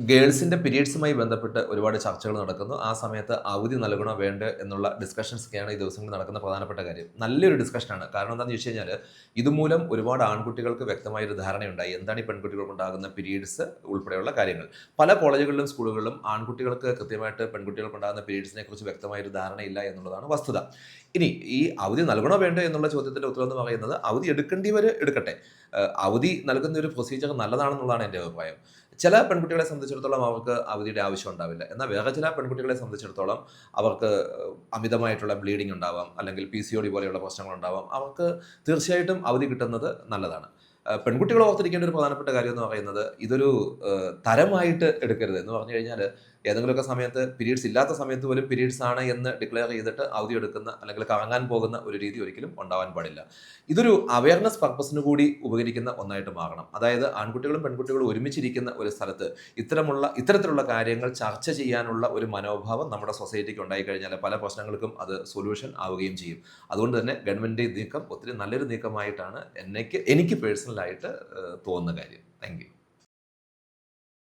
ഗേൾസിന്റെ പീരീഡ്സുമായി ബന്ധപ്പെട്ട് ഒരുപാട് ചർച്ചകൾ നടക്കുന്നു. ആ സമയത്ത് അവധി നൽകണോ വേണ്ടോ എന്നുള്ള ഡിസ്കഷൻസൊക്കെയാണ് ഈ ദിവസങ്ങളിൽ നടക്കുന്ന പ്രധാനപ്പെട്ട കാര്യം. നല്ലൊരു ഡിസ്കഷനാണ്. കാരണം എന്താണെന്ന് ചോദിച്ചു കഴിഞ്ഞാൽ, ഇതുമൂലം ഒരുപാട് ആൺകുട്ടികൾക്ക് വ്യക്തമായൊരു ധാരണയുണ്ടായി. എന്താണ് ഈ പെൺകുട്ടികൾക്കുണ്ടാകുന്ന പീരീഡ്സ് ഉൾപ്പെടെയുള്ള കാര്യങ്ങൾ. പല കോളേജുകളിലും സ്കൂളുകളിലും ആൺകുട്ടികൾക്ക് കൃത്യമായിട്ട് പെൺകുട്ടികൾക്കുണ്ടാകുന്ന പീരീഡ്സിനെ കുറിച്ച് വ്യക്തമായൊരു ധാരണയില്ല എന്നുള്ളതാണ് വസ്തുത. ഇനി ഈ അവധി നൽകണോ വേണ്ടോ എന്നുള്ള ചോദ്യത്തിന്റെ ഉത്തരം എന്ന് പറയുന്നത്, അവധി എടുക്കേണ്ടിയവർ എടുക്കട്ടെ. അവധി നൽകുന്ന ഒരു പ്രൊസീജിയർ നല്ലതാണെന്നുള്ളതാണ് എൻ്റെ അഭിപ്രായം. ചില പെൺകുട്ടികളെ സംബന്ധിച്ചിടത്തോളം അവർക്ക് അവധിയുടെ ആവശ്യം ഉണ്ടാവില്ല. എന്നാൽ വേറെ ചില പെൺകുട്ടികളെ സംബന്ധിച്ചിടത്തോളം അവർക്ക് അമിതമായിട്ടുള്ള ബ്ലീഡിംഗ് ഉണ്ടാവാം, അല്ലെങ്കിൽ PCOD പോലെയുള്ള പ്രശ്നങ്ങളുണ്ടാവാം. അവർക്ക് തീർച്ചയായിട്ടും അവധി കിട്ടുന്നത് നല്ലതാണ്. പെൺകുട്ടികൾ ഓർത്തിരിക്കേണ്ട ഒരു പ്രധാനപ്പെട്ട കാര്യം എന്ന് പറയുന്നത്, ഇതൊരു തരമായിട്ട് എടുക്കരുത്. എന്ന് പറഞ്ഞു കഴിഞ്ഞാൽ, ഏതെങ്കിലുമൊക്കെ സമയത്ത് പീരീഡ്സ് ഇല്ലാത്ത സമയത്ത് പോലും പീരീഡ്സ് ആണ് എന്ന് ഡിക്ലെയർ ചെയ്തിട്ട് അവധി എടുക്കുന്ന, അല്ലെങ്കിൽ കറങ്ങാൻ പോകുന്ന ഒരു രീതി ഒരിക്കലും ഉണ്ടാവാൻ പാടില്ല. ഇതൊരു അവയർനെസ് പർപ്പസിന് കൂടി ഉപകരിക്കുന്ന ഒന്നായിട്ട് മാറണം. അതായത് ആൺകുട്ടികളും പെൺകുട്ടികളും ഒരുമിച്ചിരിക്കുന്ന ഒരു സ്ഥലത്ത് ഇത്തരത്തിലുള്ള കാര്യങ്ങൾ ചർച്ച ചെയ്യാനുള്ള ഒരു മനോഭാവം നമ്മുടെ സൊസൈറ്റിക്ക് ഉണ്ടായിക്കഴിഞ്ഞാൽ പല പ്രശ്നങ്ങൾക്കും അത് സൊല്യൂഷൻ ആവുകയും ചെയ്യും. അതുകൊണ്ട് തന്നെ ഗവൺമെൻറ് നീക്കം ഒത്തിരി നല്ലൊരു നീക്കമായിട്ടാണ് എനിക്ക് പേഴ്സണലായിട്ട് തോന്നുന്ന കാര്യം. Thank you.